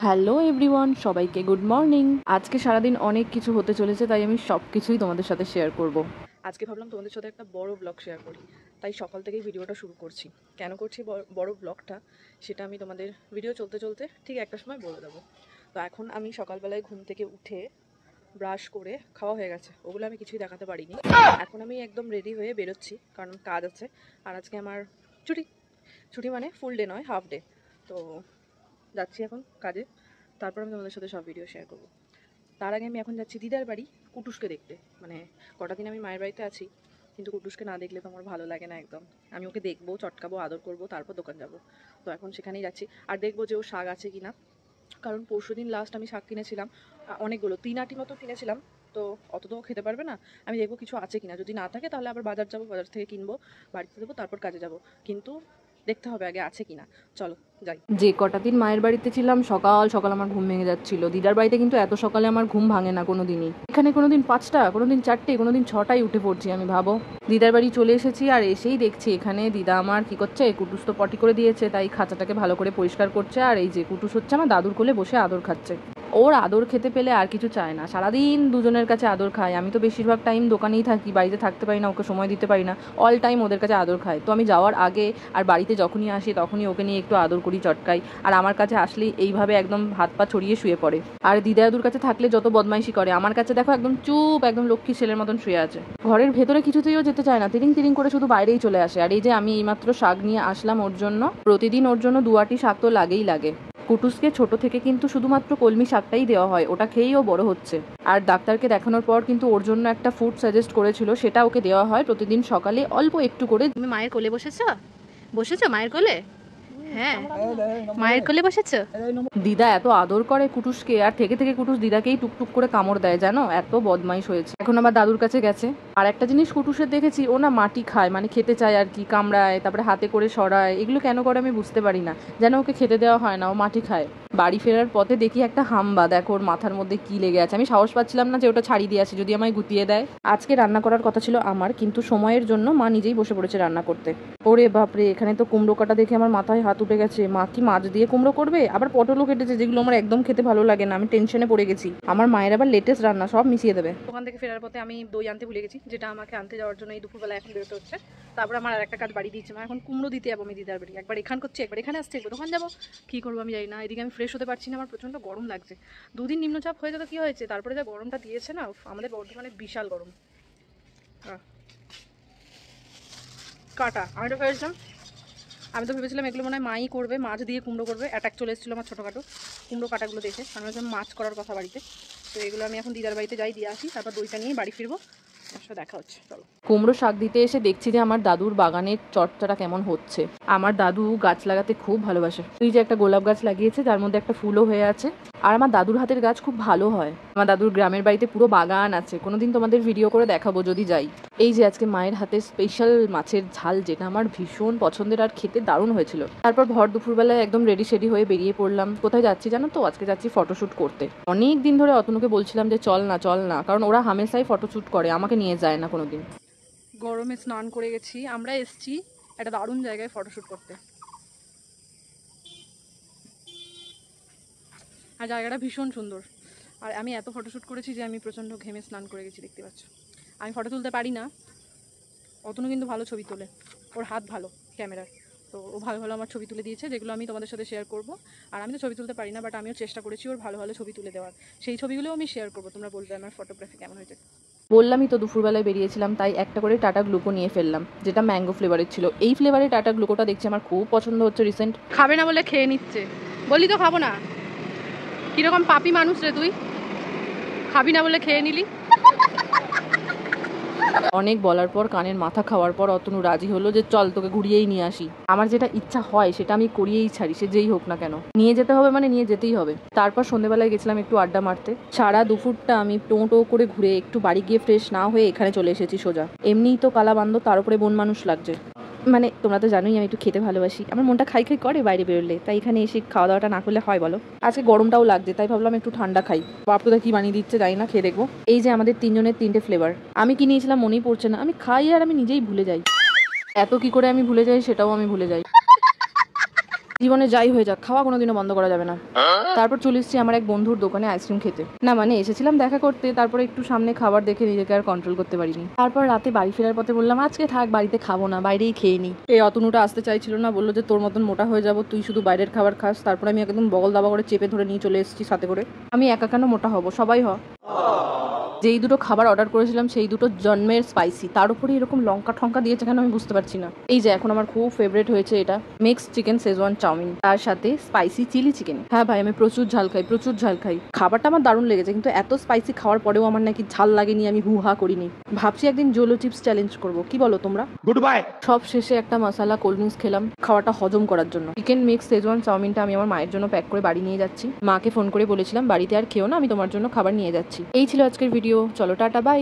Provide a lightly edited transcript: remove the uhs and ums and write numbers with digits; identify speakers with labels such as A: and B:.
A: Hello everyone, সবাইকে good morning. আজকে সারাদিন অনেক কিছু হতে চলেছে, তাই আমি সব কিছুই তোমাদের সাথে শেয়ার করব। আজকে ভাবলাম তোমাদের সাথে একটা বড় ব্লগ শেয়ার করি, তাই সকাল থেকেই ভিডিওটা শুরু করছি। কেন করছি বড় ব্লগটা, সেটা আমি তোমাদের ভিডিও চলতে চলতে ঠিক একটা সময় বলে দেবো। তো এখন আমি সকালবেলায় ঘুম থেকে উঠে ব্রাশ করে খাওয়া হয়ে গেছে, ওগুলো আমি কিছুই দেখাতে পারিনি। এখন আমি একদম রেডি হয়ে বেরোচ্ছি, কারণ কাজ আছে। আর আজকে আমার ছুটি মানে ফুল ডে নয়, হাফ ডে। তো যাচ্ছি এখন কাজে, তারপর আমি তোমাদের সাথে সব ভিডিও শেয়ার করবো। তার আগে আমি এখন যাচ্ছি দিদার বাড়ি কুটুসকে দেখতে। মানে কটা দিন আমি মায়ের বাড়িতে আছি, কিন্তু কুটুসকে না দেখলে তো আমার ভালো লাগে না একদম। আমি ওকে দেখবো, চটকাবো, আদর করবো, তারপর দোকান যাব। তো এখন সেখানেই যাচ্ছি। আর দেখবো যে ও শাক আছে কি না, কারণ পরশুদিন লাস্ট আমি শাক কিনেছিলাম অনেকগুলো, 3 আটি মতো কিনেছিলাম। তো অত তো খেতে পারবে না, আমি দেখবো কিছু আছে কিনা। যদি না থাকে তাহলে আবার বাজার যাবো, বাজার থেকে কিনবো, বাড়িতে দেবো, তারপর কাজে যাব। কিন্তু দেখতে হবে আগে আছে কিনা। চলো যাই। যে কটা দিন মায়ের বাড়িতে ছিলাম, সকাল সকাল আমার ঘুম ভেঙে যাচ্ছিল। দিদার বাড়িতে কিন্তু এত সকালে আমার ঘুম ভাঙে না কোনো দিনই। এখানে কোনো দিন 5টা, কোনো দিন 4টে, কোনো দিন 6টায় উঠে পড়ছি আমি, ভাবো। দিদার বাড়ি চলে এসেছি, আর এসেই দেখছি এখানে দিদা আমার কি করছে, কুটুস তো পটি করে দিয়েছে, তাই খাঁচাটাকে ভালো করে পরিষ্কার করছে। আর এই যে কুটুস হচ্ছে আমার দাদুর কোলে বসে আদর খাচ্ছে। ওর আদর খেতে পেলে আর কিছু চায় না, সারাদিন দুজনের কাছে আদর খায়। আমি তো বেশিরভাগ টাইম দোকানেই থাকি, বাড়িতে থাকতে পারি না, ওকে সময় দিতে পারি না। অল টাইম ওদের কাছে আদর খায়। তো আমি যাওয়ার আগে আর বাড়িতে যখনই আসি তখনই ওকে নিয়ে একটু আদর করি, চটকাই। আর আমার কাছে আসলেই এইভাবে একদম হাত পা ছড়িয়ে শুয়ে পড়ে। আর দিদা দাদুর কাছে থাকলে যত বদমাইশি করে, আমার কাছে দেখো একদম চুপ, একদম লক্ষ্মী ছেলের মতন শুয়ে আছে। ঘরের ভেতরে কিছুতেইও যেতে চায় না, তিরিং তিরিং করে শুধু বাইরেই চলে আসে। আর এই যে আমি এইমাত্র শাক নিয়ে আসলাম ওর জন্য। প্রতিদিন ওর জন্য 2 আটি শাক তো লাগেই লাগে। কুটুসকে ছোট থেকে কিন্তু শুধুমাত্র কলমি শাকটাই দেওয়া হয়, ওটা খেয়েই ও বড় হচ্ছে। আর ডাক্তারকে দেখানোর পর কিন্তু ওর জন্য একটা ফুড সাজেস্ট করেছিল, সেটা ওকে দেওয়া হয় প্রতিদিন সকালে অল্প একটু করে।
B: তুমি মায়ের কোলে বসেছো মায়ের কোলে? হ্যাঁ, মায়ের কোলে বসেছো।
A: দিদা এত আদর করে কুটুসকে, আর থেকে থেকে কুটুস দিদাকেই টুকটুক করে কামড় দেয়, জানো, এত বদমাইশ হয়েছে। এখন আবার দাদুর কাছে গেছে। আর একটা জিনিস কুটুসের দেখেছি, ও না মাটি খায়, মানে খেতে চায় আর কি, কামড়ায়, তারপরে হাতে করে সরায়। এগুলো কেন করে আমি বুঝতে পারি না, যেন ওকে খেতে দেওয়া হয় না, ও মাটি খায়। বাড়ি ফেরার পথে দেখি একটা হাম্বা, দেখো ওর মাথার মধ্যে কি লেগে আছে। আমি সাহস পাচ্ছিলাম না যে ওটা ছাড়িয়ে দিয়ে আসি, যদি আমায় গুতিয়ে দেয়। আজকে রান্না করার কথা ছিল আমার, কিন্তু সময়ের জন্য মা নিজেই বসে পড়েছে রান্না করতে। ওরে বাপরে, এখানে তো কুমড়ো কাটা দেখে আমার মাথায় হাত উঠে গেছে। মা কি মাছ দিয়ে কুমড়ো করবে? আবার পটলও কেটেছে, যেগুলো আমার একদম খেতে ভালো লাগে না। আমি টেনশনে পড়ে গেছি, আমার মায়ের আবার লেটেস্ট রান্না, সব মিশিয়ে দেবে।
B: দোকান থেকে ফেরার পথে আমি দই আনতে ভুলে গেছি, যেটা আমাকে আনতে যাওয়ার জন্য এই দুপুরবেলা এখন বেরোতে হচ্ছে। তারপর আমার আর একটা কাজ বাড়ি দিয়েছে মা, এখন কুমড়ো দিতে যাবো আমি দিদার বাড়ি। একবার এখান করছি, একবার এখানে আসছে, একবার দোকান যাবো, কী করবো আমি জানি না। এদিকে আমি ফ্রেশ হতে পারছি না, আমার প্রচণ্ড গরম লাগছে। 2 দিন নিম্নচাপ হয়ে যেত, কী হয়েছে, তারপরে যা গরমটা দিয়েছে না, আমাদের বর্ধমানে বিশাল গরম। কাটা আমি তো ভেবেছিলাম এগুলো মনে হয় মাই করবে, মাছ দিয়ে কুমড়ো করবে। অ্যাটাক চলে এসেছিলো আমার ছোটোখাটো কুমড়ো কাটাগুলো দেখে, আমি ভাবছিলাম মাছ করার কথা বাড়িতে। তো এগুলো আমি এখন দিদার বাড়িতে যাই, দিয়ে আসি, তারপর দইটা নিয়ে বাড়ি ফিরবো। তার সাথে দেখা হচ্ছে, চলো।
A: কুমড়ো শাক দিতে এসে দেখছি যে আমার দাদুর বাগানের চর্চাটা কেমন হচ্ছে। আমার দাদু গাছ লাগাতে খুব ভালোবাসে। তুই যে একটা গোলাপ গাছ লাগিয়েছে, যার মধ্যে একটা ফুলও হয়ে আছে। আর আমার দাদুর হাতের গাছ খুব ভালো হয়। আমার দাদুর গ্রামের বাড়িতে পুরো বাগান আছে, কোনোদিন তোমাদের ভিডিও করে দেখাবো যদি যাই। এই যে আজকে মায়ের হাতে স্পেশাল মাছের ঝাল, যেটা আমার ভীষণ পছন্দের, আর খেতে দারুণ হয়েছিল। তারপর ভর দুপুরবেলায় একদম রেডি সেডি হয়ে বেরিয়ে পড়লাম। কোথায় যাচ্ছি জানো তো? আজকে যাচ্ছি ফটোশ্যুট করতে। অনেক দিন ধরে অতনুকে বলছিলাম যে চল না, কারণ ওরা হামেশাই ফটোশ্যুট করে, আমাকে নিয়ে যায় না কোনোদিন।
B: গরমে স্নান করে গেছি, আমরা এসছি একটা দারুণ জায়গায় ফটোশ্যুট করতে। আর জায়গাটা ভীষণ সুন্দর। আর আমি এত ফটোশ্যুট করেছি যে আমি প্রচণ্ড ঘেমে স্নান করে গেছি, দেখতে পাচ্ছ। আমি ফটো তুলতে পারি না, অতনু কিন্তু ভালো ছবি তোলে, ওর হাত ভালো ক্যামেরার। তো ও ভালো ভালো আমার ছবি তুলে দিয়েছে, যেগুলো আমি তোমাদের সাথে শেয়ার করব। আর আমি তো ছবি তুলতে পারি না, বাট আমিও চেষ্টা করেছি ওর ভালো ভালো ছবি তুলে দেওয়ার। সেই ছবিগুলোও আমি শেয়ার করবো, তোমরা বলবে আমার ফটোগ্রাফি কেমন হয়েছে।
A: বললামই তো দুপুরবেলায় বেরিয়েছিলাম, তাই একটা করে টাটা গ্লুকো নিয়ে ফেললাম, যেটা ম্যাঙ্গো ফ্লেভারের ছিল। এই ফ্লেভারের টাটা গ্লুকোটা দেখছি আমার খুব পছন্দ হচ্ছে রিসেন্ট।
B: খাবে না বলে খেয়ে নিচ্ছে, বললি তো খাবো না। কীরকম পাপি মানুষ রে তুই, খাবি না বলে খেয়ে নিলি।
A: অনেক বলার পর, কানের মাথা খাওয়ার পর অতনু রাজি হলো যে চল তোকে ঘুরিয়েই নিয়ে আসি। আমার যেটা ইচ্ছা হয় সেটা আমি করিয়েই ছাড়ি, সে যেই হোক না কেন। নিয়ে যেতে হবে মানে নিয়ে যেতেই হবে। তারপর সন্ধ্যেবেলায় গেছিলাম একটু আড্ডা মারতে। সারা দুপুরটা আমি টো করে ঘুরে একটু বাড়ি গিয়ে ফ্রেশ না হয়ে এখানে চলে এসেছি সোজা। এমনিই তো কালাবান্ধ, তার উপরে বন মানুষ লাগছে। মানে তোমরা তো জানোই আমি একটু খেতে ভালোবাসি, আমার মনটা খাই করে বাইরে বেরোলে, তাই এখানে এসে খাওয়া দাওয়াটা না করলে হয় বলো? আজকে গরমটাও লাগছে, তাই ভাবলাম একটু ঠান্ডা খাই। বাপটা কি বানিয়ে দিচ্ছে যাই না, খেয়ে দেখবো। এই যে আমাদের 3জনের 3টে ফ্লেভার, আমি কি নিয়েছিলাম মনেই পড়ছে না। আমি খাই আর আমি নিজেই ভুলে যাই। এত কি করে আমি ভুলে যাই সেটাও আমি ভুলে যাই। জীবনে যাই হয়ে যাক, খাওয়া কোনোদিনও বন্ধ করা যাবে না। তারপর চলে এসেছি আমার এক বন্ধুর দোকানে আইসক্রিম খেতে। না মানে এসেছিলাম দেখা করতে, তারপরে একটু সামনে খাবার দেখে নিজেকে আর কন্ট্রোল করতে পারিনি। তারপর রাতে বাড়ি ফেরার পথে বললাম আজকে থাক, বাড়িতে খাবো না, বাইরেই খেয়ে নিই। এই অতনুটা আসতে চাইছিল না, বললো যে তোর মতন মোটা হয়ে যাবো, তুই শুধু বাইরের খাবার খাস। তারপর আমি একদম বগল দাবা করে চেপে ধরে নিয়ে চলে এসেছি সাথে করে। আমি একা কেন মোটা হব, সবাই হ। যেই দুটো খাবার অর্ডার করেছিলাম সেই দুটো জন্মের স্পাইসি, তার উপরে এরকম লঙ্কা ঠঙ্কা দিয়েছে কেন আমি বুঝতে পারছি না। এই যে এখন আমার খুব ফেভারিট হয়েছে এটা মিক্সড চিকেন শেজওয়ান চাউমিন, তার সাথে স্পাইসি চিলি চিকেন। হ্যাঁ ভাই, আমি প্রচুর ঝাল খাই, প্রচুর ঝাল খাই। খাবারটা আমার দারুণ লেগেছে, কিন্তু এত স্পাইসি খাওয়ার পরেও আমার নাকি ঝাল লাগেনি, আমি হু হা করিনি। ভাবছি একদিন জোলো চিপস চ্যালেঞ্জ করবো, কি বলো তোমরা?
C: Good bye.
A: সব শেষে একটা মশলা কোল্ড ড্রিঙ্কস খেলাম খাওয়াটা হজম করার জন্য। চিকেন মিক্স শেজওয়ান চাউমিনটা আমি আমার মায়ের জন্য প্যাক করে বাড়ি নিয়ে যাচ্ছি। মাকে ফোন করে বলেছিলাম বাড়িতে আর খেও না, আমি তোমার জন্য খাবার নিয়ে যাচ্ছি। এই ছিল আজকের ভিডিও, চলো টাটা বাই।